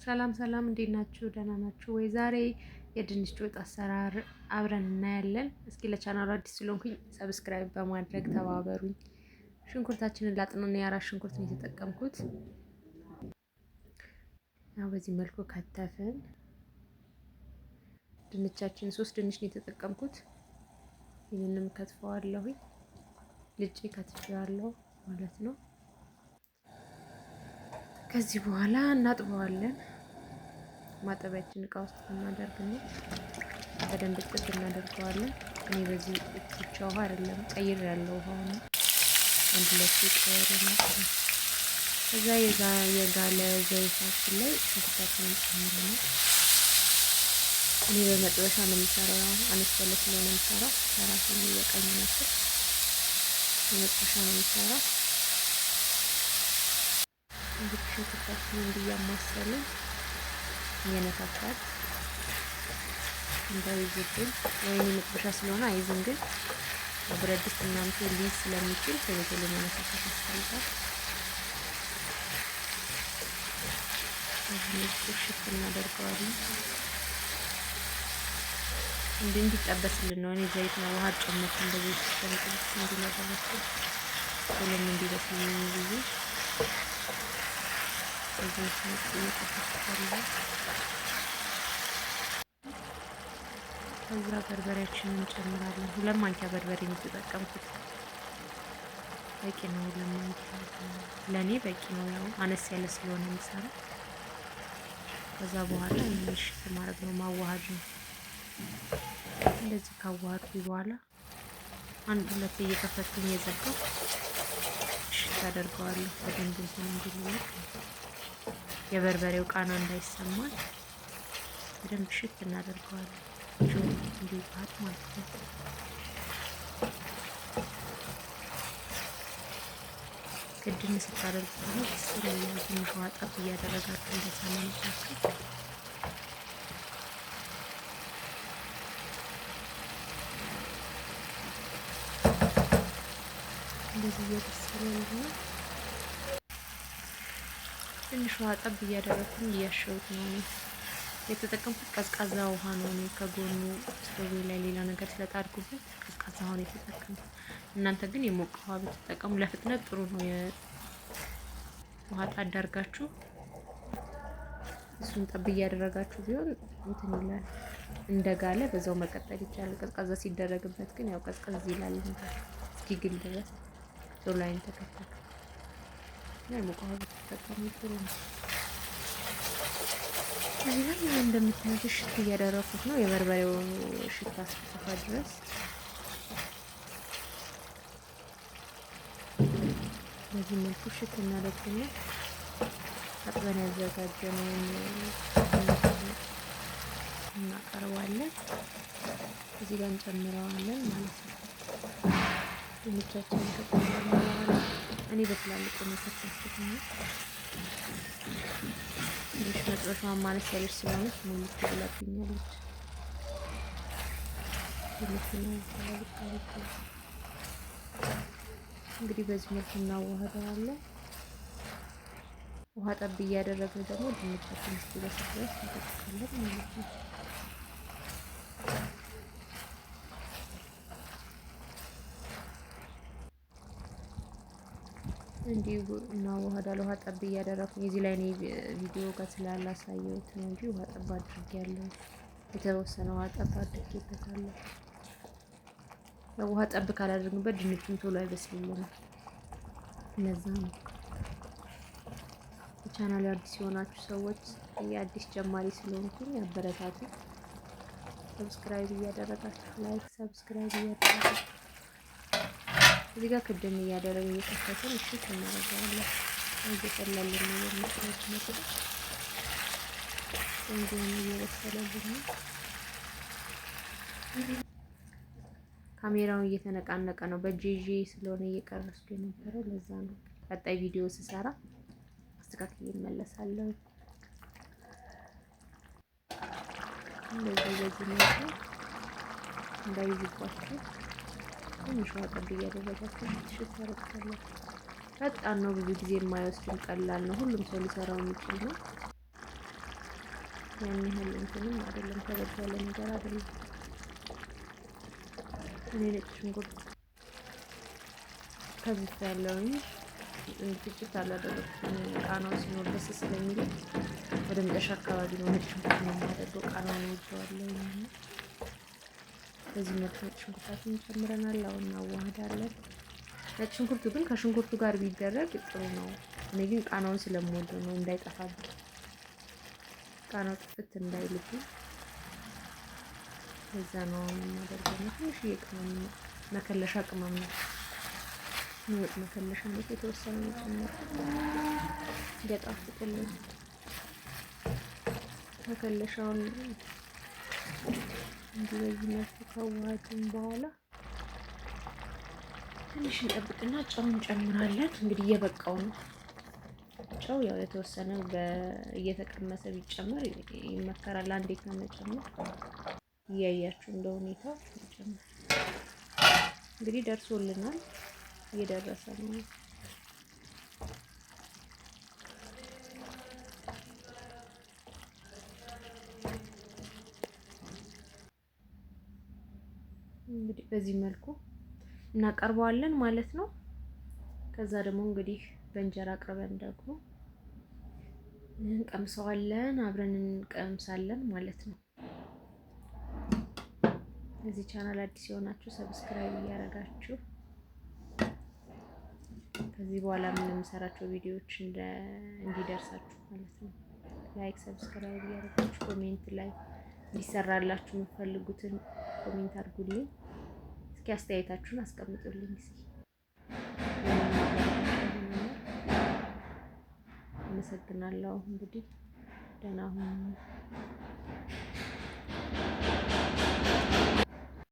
ሰላም ሰላም፣ እንዴት ናችሁ? ደህና ናችሁ ወይ? ዛሬ የድንች ወጥ አሰራር አብረን እናያለን። እስኪ ለቻናሉ አዲስ ስለሆንኩኝ ሰብስክራይብ በማድረግ ተባበሩኝ። ሽንኩርታችንን ላጥነን የአራት ሽንኩርት ነው የተጠቀምኩት። ያው በዚህ መልኩ ከተፍን። ድንቻችን 3 ድንች ነው የተጠቀምኩት። ይህንንም ከትፈዋለሁኝ። ልጬ ከትፌዋለሁ ማለት ነው። ከዚህ በኋላ እናጥበዋለን። ማጠቢያችን እቃ ውስጥ እናደርግና በደንብ ጥብ እናደርገዋለን። እኔ በዚህ ብቻ ውሃ አይደለም ቀይር ያለው ውሃ ነው። አንድ ሁለት ቀይር ነው። እዛ የጋለ ዘይታችን ላይ ሽንኩርታችንን ጨምረናል። እኔ በመጥበሻ ነው የምሰራው። አነስ ያለ ስለሆነ የምሰራው ለራሴ የሚበቃኝ ነበር። በመጥበሻ ነው የምሰራው። እንግዲህ ሽንኩርታችንን እንዲያማሰልን የነካካት እንዳይዝብን ወይም መጥበሻ ስለሆነ አይዝም፣ ግን ብረት ድስት ምናምን ሊይዝ ስለሚችል ቶሎ ቶሎ መነካካት ያስፈልጋል። እዚህ ሽፍ እናደርገዋለን። እንዲጠበስልን ነው። እኔ ዘይት ነው ውሃ ጨምቄ እንደዚህ ተንጥልስ እንዲላደረስ ቶሎም እንዲበስልኝ ብዬ እዚህ ስንት እየጠበስኩት ከዛ በርበሬያችንን እንጨምራለን። 2 ማንኪያ በርበሬ ነው የተጠቀምኩት። በቂ ነው። 2 ማንኪያ ለኔ በቂ ነው። ያው አነስ ያለ ስለሆነ የምሰራው። ከዛ በኋላ ትንሽ ማድረግ ነው፣ ማዋሃድ ነው። እንደዚህ ካዋሃድኩ በኋላ አንድ ሁለት እየከፈትኩኝ የዘጋው ሽታ አደርገዋለሁ። በደንብ እንትን እንዲልልኝ የበርበሬው ቃና እንዳይሰማል በደንብ ሽት እናደርገዋለን። እንዲዋሃድ ማለት ነው። ክድን ስታደርጉ ነው ስለ ትንሽ ውሃ ጠብ እያደረጋችሁ እንደሰማነታችሁ እንደዚህ እየበሰለ ነው። ትንሽ ውሃ ጠብ እያደረኩኝ እያሸሁት ነው። የተጠቀምኩት ቀዝቃዛ ውሃ ነው። እኔ ከጎኑ ስቶቭ ላይ ሌላ ነገር ስለጣድኩበት ቀዝቃዛ ውሃ ነው የተጠቀምኩት። እናንተ ግን የሞቀ ውሃ ብትጠቀሙ ለፍጥነት ጥሩ ነው። ውሃ ጣድ አድርጋችሁ እሱን ጠብ እያደረጋችሁ ቢሆን እንትን ይላል። እንደጋለ በዛው መቀጠል ይቻላል። ቀዝቃዛ ሲደረግበት ግን ያው ቀዝቀዝ ይላል እስኪግል ድረስ ቶሎ ላይ ተከተከ እና የሞቀ ውሃ ብትጠቀሙ ጥሩ ነው። እዚህ ላይ እንደምታዩት ሽት እያደረኩት ነው። የበርበሬው ሽታ እስኪጠፋ ድረስ በዚህ መልኩ ሽት እናደርግና አጥበን ያዘጋጀነውን እናቀርባለን። እዚህ ጋር እንጨምረዋለን ማለት ነው። ድንቻችንን ከጨመርን በኋላ እኔ በትላልቁ ነው ከተፍኩት ነው። ትንሽ መጥበሻዋን ማነስ ያለች ስለሆነች ሙሉ ትብላብኛለች። እንግዲህ በዚህ መልኩ እናዋህደዋለን። ውሃ ጠብ እያደረግን ደግሞ ድንቻችን እስኪበስል ድረስ እንጠብቃለን ማለት ነው። እንዲሁ እናዋህዳለን። ውሃ ጠብ እያደረኩኝ እዚህ ላይ እኔ ቪዲዮ ጋር ስላላሳየሁት ነው እንጂ ውሃ ጠብ አድርጌያለሁ። የተወሰነ ውሃ ጠብ አድርጌበታለሁ። ውሃ ጠብ ካላደረግንበት ድንቹን ቶሎ አይበስልልንም። እነዛ ነው። ቻናል አዲስ የሆናችሁ ሰዎች የአዲስ ጀማሪ ስለሆንኩኝ አበረታቱ። ሰብስክራይብ እያደረጋችሁ ላይክ ሰብስክራይብ እያደረጋችሁ እዚህ ጋር ክድን እያደረግን እየከፈትን እሺ እናደርጋለን። እየጠላልን ነው የሚሰሩት ነገር እንዲሁም እየበሰለልን ነው። ካሜራውን እየተነቃነቀ ነው። በጄጄ ስለሆነ እየቀረስኩ የነበረው ለዛ ነው። ቀጣይ ቪዲዮ ስሰራ አስተካክዬ እመለሳለሁ። እንደዚህ በዚህ መልኩ እንዳይዝባችሁ ትንሽ ውሃ ጠብ እያደረጋችሁ ሽት ታደርጋላችሁ። ፈጣን ነው፣ ብዙ ጊዜ የማይወስድም ቀላል ነው። ሁሉም ሰው ሊሰራው የሚችል ነው። ያን ያህል እንትንም አይደለም፣ ከበድ ያለ ነገር አይደለም። እኔ ነጭ ሽንኩርት ከብቻ ያለውኝ ጥቂት አላደረኩትም። ቃናው ሲኖር ደስ ስለሚል ወደ መጨረሻ አካባቢ ነው ነጭ ሽንኩርት ነው የማደርገው። ቃናውን ወደዋለሁ። በዚህ መልኩ ነጭ ሽንኩርታችንን ጨምረናል። አሁን እናዋህዳለን። ነጭ ሽንኩርቱ ግን ከሽንኩርቱ ጋር ቢደረግ ጥሩ ነው። እኔ ግን ቃናውን ስለምወደው ነው፣ እንዳይጠፋብኝ፣ ቃናው ጥፍት እንዳይልብኝ ለዛ ነው የማደርገው። ትንሽዬ ቅመም ነው፣ መከለሻ ቅመም ነው። ወጥ መከለሻ ነው የተወሰነ መጨመር እንዲያጣፍጥልን። መከለሻውን እንዲህ በዚህ መልኩ ካዋሃድን በኋላ ትንሽ እንጠብቅና ጨው እንጨምራለን። እንግዲህ እየበቃው ነው ጨው፣ ያው የተወሰነ እየተቀመሰ ቢጨመር ይመከራል። አንዴ ከመጨመር እያያችሁ እንደ ሁኔታው መጨመር። እንግዲህ ደርሶልናል፣ እየደረሰ ነው። እንግዲህ በዚህ መልኩ እናቀርበዋለን ማለት ነው። ከዛ ደግሞ እንግዲህ በእንጀራ አቅርበን ደግሞ እንቀምሰዋለን፣ አብረን እንቀምሳለን ማለት ነው። እዚህ ቻናል አዲስ የሆናችሁ ሰብስክራይብ እያደረጋችሁ ከዚህ በኋላ የምንሰራቸው ቪዲዮዎች እንዲደርሳችሁ ማለት ነው። ላይክ ሰብስክራይብ እያደረጋችሁ ኮሜንት ላይ እንዲሰራላችሁ የምትፈልጉትን ኮሜንት አድርጉልኝ። እስኪ አስተያየታችሁን አስቀምጡልኝ። እስኪ አመሰግናለሁ። እንግዲህ ደህና ሁኑ።